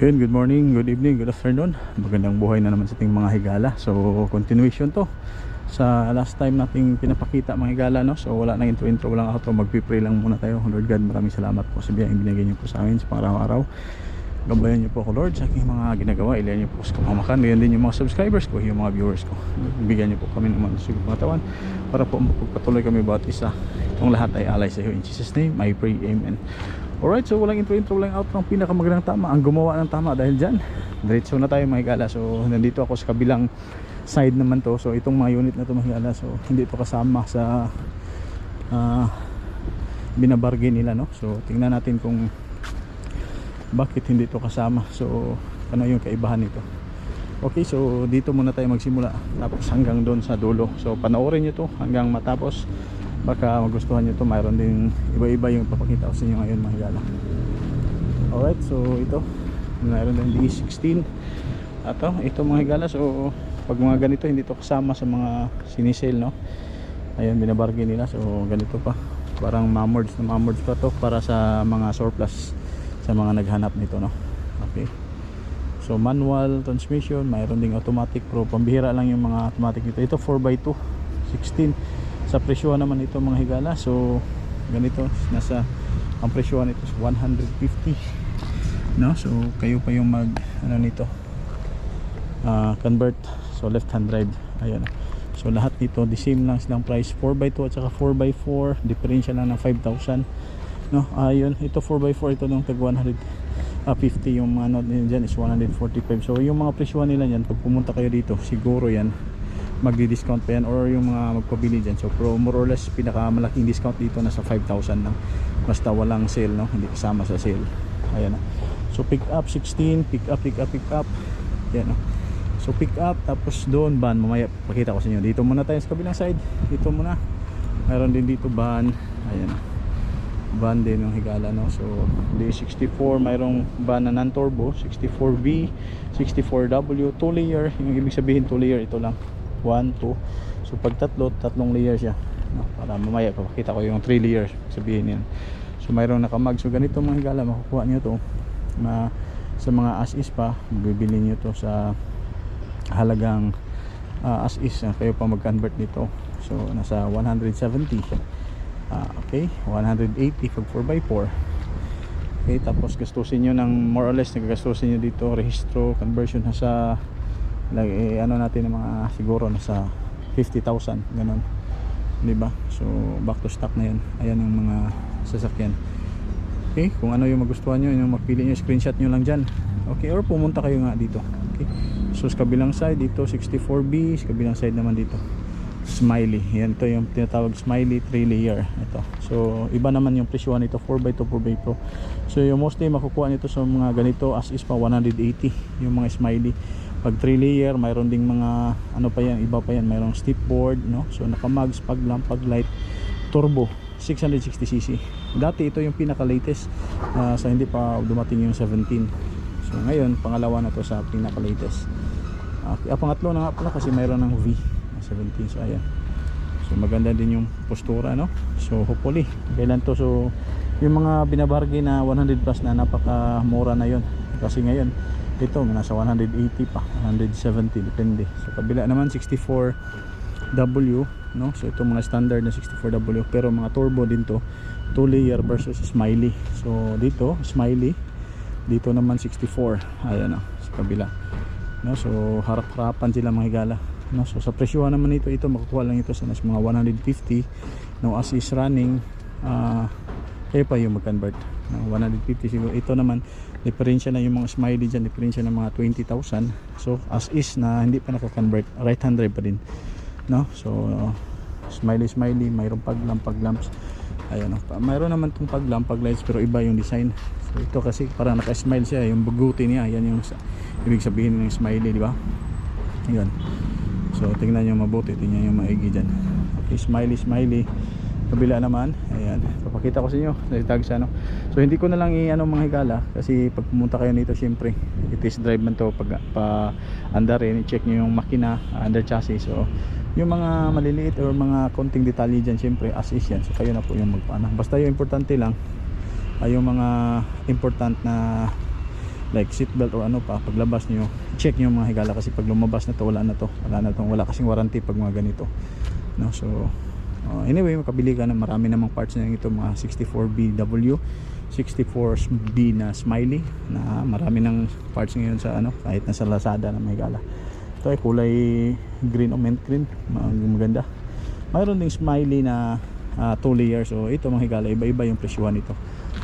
Yun, good morning, good evening, good afternoon. Magandang buhay na naman sa ating mga higala. So, continuation to sa last time nating pinapakita mga higala, no? So, wala nang intro, walang outro. Magpipray lang muna tayo. Lord God, maraming salamat po sa biyayang binigay niyo po sa amin sa pang-araw-araw. Gabayan niyo po ako, Lord, sa aking mga ginagawa. Ilan niyo po sa kapamakan. Gayon din yung mga subscribers ko, yung mga viewers ko. Bigyan niyo po kami ng mga sugat katawan para po magpatuloy kami bawat isa. Itong lahat ay alay sa iyo. In Jesus' name, I pray, Amen. Alright, so walang intro, walang outro. Ang pinakamagandang tama, ang gumawa ng tama. Dahil dyan, diretso na tayo mga higala. So, nandito ako sa kabilang side naman to. So, itong mga unit na to mga higala. So, hindi ito kasama sa binabargain nila, no? So, tingnan natin kung bakit hindi ito kasama. So, ano yung kaibahan nito. Okay, so dito muna tayo magsimula. Tapos hanggang doon sa dulo. So, panoorin nyo to hanggang matapos. Baka magustuhan nyo to. Mayroon din iba-iba yung papakita ko sa inyo ngayon mga higala. Alright, so ito mayroon din D16 ito mga higala. So pag mga ganito hindi to kasama sa mga sinisale, no? Ayan, binabargain nila. So ganito pa, parang mamords pa to para sa mga surplus, sa mga naghanap nito, no? Okay, so manual transmission, mayroon ding automatic, pero pambihira lang yung mga automatic nito. Ito 4x2 16 sa presyo naman ito mga higala. So ganito, nasa ang presyo nito is 150, no? So kayo pa yung mag ano nito, convert. So left hand drive, ayan. So lahat nito the same lang silang price, 4x2 at saka 4x4, diferensya lang ng 5,000, no? Ayun, ito 4x4, ito nung tag 150, yung ano dyan is 145. So yung mga presyo nila yan, pag pumunta kayo dito siguro yan magdi-discount pa yan, or yung mga magpabili dyan. So pero more or less pinakamalaking discount dito nasa 5,000 lang, basta walang sale, no? Hindi kasama sa sale. Ayan, so pick up 16, pick up yan, no? So pick up, tapos doon van, mamaya pakita ko sa inyo. Dito muna tayo sa kabilang side, dito muna mayroon din dito van. Ayan, van din yung higala, no? So D64, mayroong van na non-turbo, 64V, 64W, 2 layer. Yung ibig sabihin 2 layer, ito lang 1, 2. So pag tatlong layer siya, no? Para mamaya papakita ko yung 3 layers sabihin yan. So mayroong nakamag. So ganito mga higala, makukuha nyo to sa mga as is pa. Bibili nyo to sa halagang as is, kayo pa mag-convert nito. So nasa 170, okay, 180 pag 4x4. Okay, tapos gastusin nyo ng more or less, nagagastusin nyo dito rehistro, conversion nasa ano natin ng mga siguro nasa 50,000 ganun, diba? So back to stock na yan. Ayan yung mga sasakyan. Okay, kung ano yung magustuhan nyo, yung magpili nyo, screenshot nyo lang dyan. Okay, or pumunta kayo nga dito. Okay, so sa kabilang side dito 64B, sa kabilang side naman dito Smiley. Yan, ito yung tinatawag Smiley 3 layer ito. So iba naman yung presyo nito, 4x2, 4x2. So yung mostly makukuha nito sa mga ganito as is pa 180 yung mga Smiley. Pag 3 layer, mayroon ding mga ano pa yan, iba pa yan, mayroong steep board, no? So naka-mags, pag-lamp, pag-light, turbo 660cc. Dati ito yung pinaka latest, sa hindi pa dumating yung 17. So ngayon pangalawa na to sa pinaka latest. Pangatlo na nga pala kasi mayroon ng V 17. So ayan, so maganda din yung postura, no? So hopefully kailan to. So yung mga binabargain na 100 plus na napakamura na yon, kasi ngayon ito nasa 180 pa, 170 depende. So kabila naman 64W, no? So ito mga standard na 64W, pero mga turbo din to, 2 layer versus Smiley. So dito Smiley, dito naman 64. Ayan, no? Sa kabila, no? So harap-harapan sila mga higala, no? So sa presyo naman ito makukuha lang ito sa mga 150, no? As is running, kayo pa yung mag-convert, no? 150 siguro. Ito naman diferensya na yung mga Smiley dyan, diferensya ng mga 20,000. So as is na hindi pa naka-convert, right hand drive pa din, no? So Smiley mayroong pag-lamps. Ayan, no? Mayroon naman itong pag-lamp, pag-lights, pero iba yung design. So ito kasi parang naka-smile siya, yung buguti niya, yan yung ibig sabihin ng Smiley, di ba? Ayan. So tingnan nyo mabuti, tingnan nyo maigi dyan. Okay, Smiley. Kabila naman, ayan, papakita ko sa inyo tag sa ano. So hindi ko na lang i-ano mga higala, kasi pag pumunta kayo nito, syempre i-test drive man to, pag andarin, i-check nyo yung makina, under chassis. So yung mga maliliit or mga konting detalye dyan, syempre as is yan. So kayo na po yung magpaano. Basta yung importante lang ay yung mga important na like seat belt or ano pa, paglabas nyo check nyo mga higala, kasi pag lumabas na to wala na to, wala kasing warranty pag mga ganito, no? So anyway, makabili ka na, marami namang parts na ito, mga 64BW, 64B na smiley, na marami ng parts ngayon sa ano, kahit na sa Lazada na may higala. Ito ay kulay green o mint green, maganda. Mayroon ding smiley na 2 layer. So ito mga higala, iba-iba yung presyuhan nito.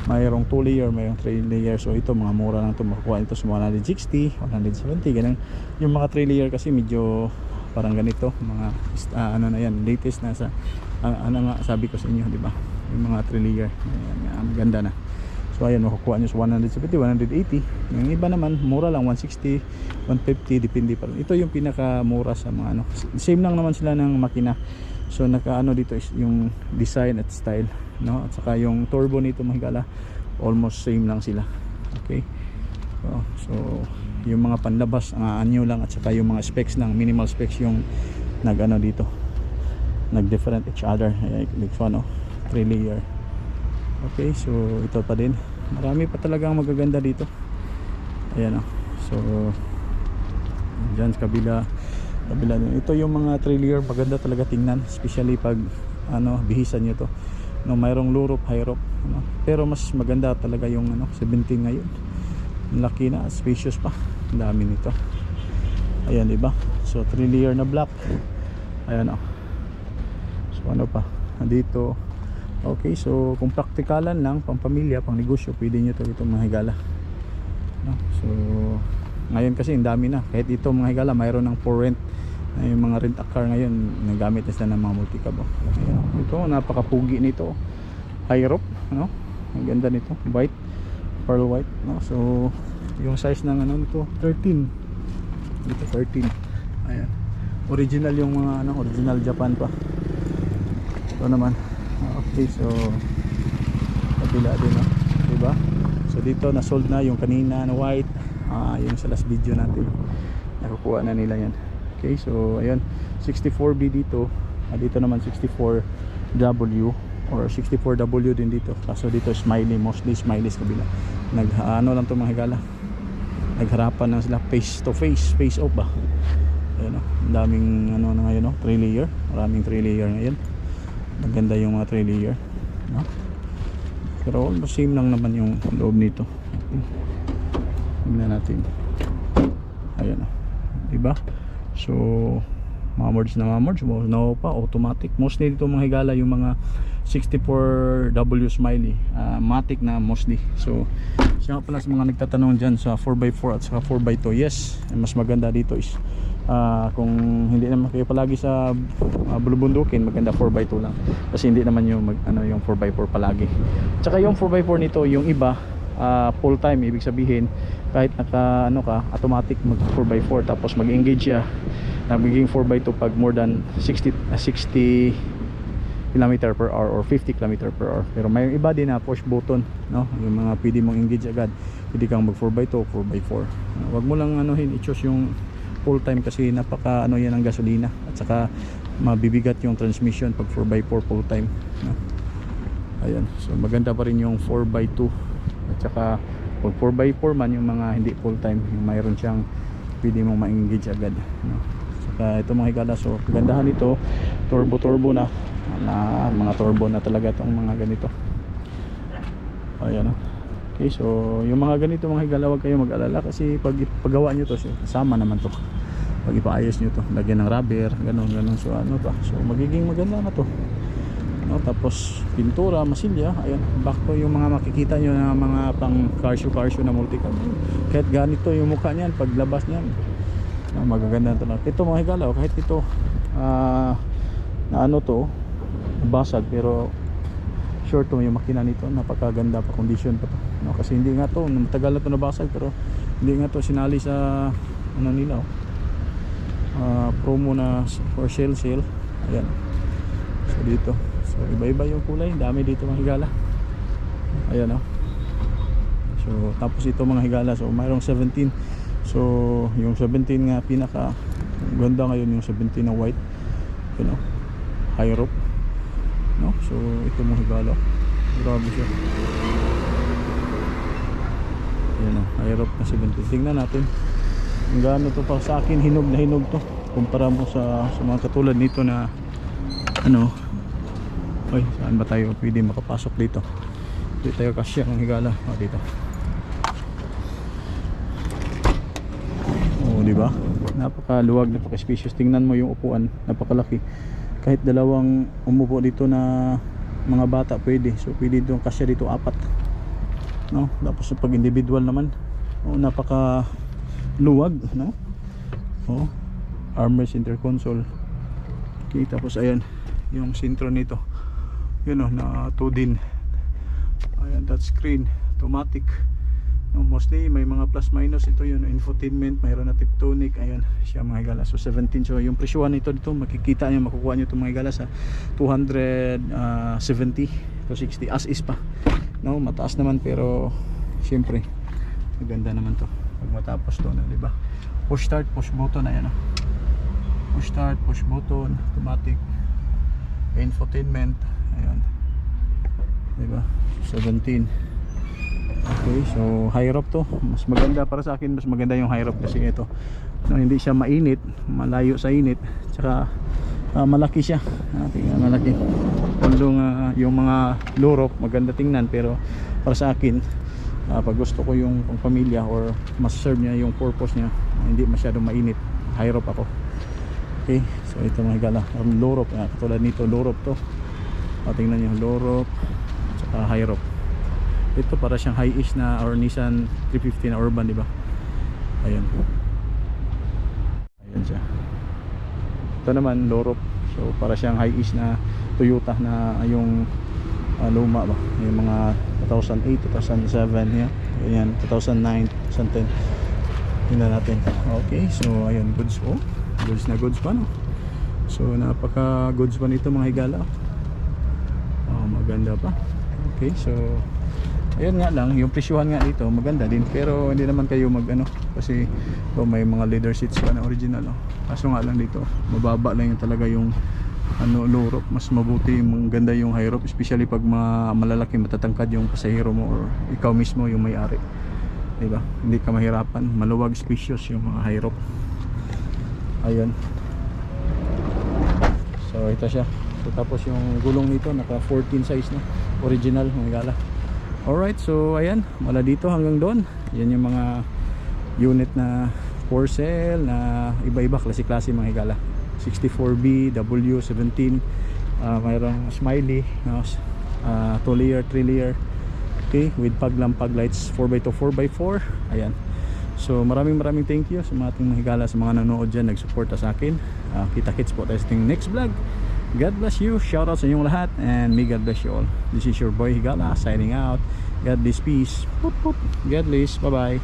Mayroong 2 layer, mayroong 3 layer. So ito mga mura lang ito, makukuha ito sa 160, 170 ganun. Yung mga 3 layer kasi medyo parang ganito, mga ano na yan, latest na sa ano nga sabi ko sa inyo, di ba? Yung mga 3 layer, ayan, ganda na. So ayan, makukuha nyo sa 170, 180. Yung iba naman mura lang, 160, 150, depende pa rin. Ito yung pinaka mura sa mga ano, same lang naman sila ng makina. So nakaano dito is yung design at style, no? At saka yung turbo nito mga higala, almost same lang sila. Okay, so yung mga panlabas ang anyo lang, at saka yung mga specs lang, minimal specs yung nag-ano dito, nag different each other, like so ano, 3 layer. Okay, so ito pa din, marami pa talagang magaganda dito. Ayan o, so dyan sa kabila din. Ito yung mga 3 layer, maganda talaga tingnan, especially pag ano, bihisan nyo to, no? Mayroong low roof, high roof, ano? Pero mas maganda talaga yung ano, 17 ngayon, laki na, spacious pa, ang dami nito. Ayan, diba? So 3 layer na black. Ayan o, so ano pa dito. Okay, so kung praktikalan lang, pang pamilya, pang negosyo, pwede nyo itong mga higala, no? So ngayon kasi ang dami na, kahit ito mga higala mayroon ng for rent, yung mga rent a car ngayon, nagamit na sila ng mga multicab. Ayan, ito napakapugi nito, high roof, no? Ang ganda nito, white, pearl white, no? So yung size ng ano nito, 13 dito, 13. Ayan, original yung mga ano, original Japan pa. Ito naman. Okay, so kabila din, no? Diba? So dito na sold na yung kanina na white, yung sa last video natin, nakukuha na nila yan. Okay, so ayun, 64B dito, dito naman 64W or 64W din dito, kaso dito smiley, mostly smiley sa kabila. Ano lang to mga higala, nagharapan lang sila face to face, face off ba. Ayun, ang daming ano na ngayon, no? 3 layer, maraming 3 layer ngayon. Maganda yung mga 3 layer, no? Pero almost same lang naman yung loob nito. Okay, tingnan natin. Ayan o, diba? So mamods na mamods, no pa, automatic. Mostly dito mga higala yung mga 64W smiley, matic na mostly. So siya pala sa mga nagtatanong dyan sa 4x4 at saka 4x2, yes, mas maganda dito is kung hindi naman kayo palagi sa bulubundukin, maganda 4x2 lang, kasi hindi naman yung yung 4x4 palagi. Tsaka yung 4x4 nito, yung iba full time, ibig sabihin kahit naka ano ka, automatic mag 4x4, tapos mag-engage siya, nagiging 4x2 pag more than 60 km per hour or 50 km per hour. Pero may iba din na push button, no? Yung mga pwede mong engage agad, pwede kang mag 4x2, 4x4. Wag mo lang i-choose yung full time, kasi napaka yan ang gasolina, at saka mabibigat yung transmission pag 4x4 full time, no? Ayan, so maganda pa rin yung 4x2, at saka pag 4x4 man, yung mga hindi full time, yung mayroon siyang pwede mong ma-engage agad, no? Saka ito mga higala, so kagandahan nito, turbo na mga turbo na talaga itong mga ganito. Ayan, no? Okay, so yung mga ganito mga higala, huwag kayo mag-alala, kasi pag paggawa nyo to, kasama naman to, pag ipaayos nyo to, lagyan ng rubber, ganun, so ano pa, so magiging maganda na to, no? Tapos pintura, masilya, ayan, back to yung mga makikita nyo na mga pang car show na multicab. Kahit ganito yung mukha niyan, paglabas niyan, no, magaganda na to. Ito mga higala, kahit ito na ano to, basag, pero sure to yung makina nito, napakaganda pa, condition pa to, no? Kasi hindi nga to, matagal na to nabasag, pero hindi nga to sinali sa ano nila, promo na for sale. Ayan, so dito, so iba-iba yung kulay, dami dito mga higala. Ayan, no? So tapos ito mga higala, so mayroong 17. So yung 17 nga pinaka ganda ngayon, yung 17 na white, you know, high roof, no? So ito mga higala, grabe siya. Ayan o, high-roof na 17. Tingnan natin kung gaano to pa sa akin. Hinog na hinog to kumpara mo sa mga katulad nito na ano. Ay, saan ba tayo pwede makapasok dito? Dito tayo kasya ng higala. Dito. Di ba? Napakaluwag, napaka-spacious. Tingnan mo yung upuan, napakalaki. Kahit dalawang umupo dito na mga bata pwede. So pwede dito kasya dito 4. No? Tapos pag individual naman, napakaluwag, no? Oh, armrest, center console. Okay, tapos ayan yung sentro nito. Yun na 2 din. Ayan, touchscreen, automatic. Mostly may mga plus minus ito, yun infotainment, mayroon na Tiptronic. Ayan siya mga higala. So 17. So yung presyuhan nito dito makikita nyo, makukuha nyo itong mga higala sa 270 to 60 as is pa, no? Mataas naman pero syempre maganda naman to pag matapos to, di ba? Push start, push button. Ayan, push start, push button, automatic, infotainment. Ayan, di ba? 17. Okay, so high roof to. Mas maganda para sa akin, mas maganda yung high roof kasi ito, no, hindi siya mainit, malayo sa init, tsaka malaki siya. Tingnan, malaki. Although yung mga low roof maganda tingnan, pero para sa akin, pag gusto ko yung pang pamilya or mas serve niya yung purpose niya, hindi masyadong mainit, high roof ako. Okay, so ito mga higala, low roof, katulad nito, low roof to. Tingnan niyo, low roof tsaka high roof. Ito para siyang high-ish na or Nissan 350 na urban, di ba? Ayan. Ayan siya. Ito naman low roof. So para siyang high-ish na Toyota na yung luma ba. Yung mga 2008, 2007 yan. Ayan, 2009, 2010. Tingnan natin. Okay, so ayan, goods po. Goods na goods pa, no? So napaka goods pa nito mga higala. Maganda pa. Okay, so ayun nga lang, yung presyuhan nga dito maganda din, pero hindi naman kayo kasi may mga leather seats pa na original, kaso nga lang dito mababa lang yung talaga yung low roof. Mas mabuti, maganda yung high roof, especially pag malalaki, matatangkad yung pasahero mo or ikaw mismo yung may-ari, diba? Hindi ka mahirapan, maluwag, spacious yung mga high roof. Ayun, so ito siya. So tapos yung gulong nito naka 14 size na original mga gala. Alright, so ayan, mula dito hanggang doon, yan yung mga unit na for sale na iba-iba, klase-klase mga higala. 64B, W17, mayroong smiley, 2 layer, 3 layer, okay, with pag lights, 4x2, 4x4. Ayan, so maraming thank you sa mga ating mga higala, sa mga nanonood dyan, nagsuporta sa akin. Kita-kits po tayo sa ating next vlog. God bless you, shout out sa inyong lahat, and may God bless you all. This is your boy Higala signing out. God bless, peace. God bless, bye bye.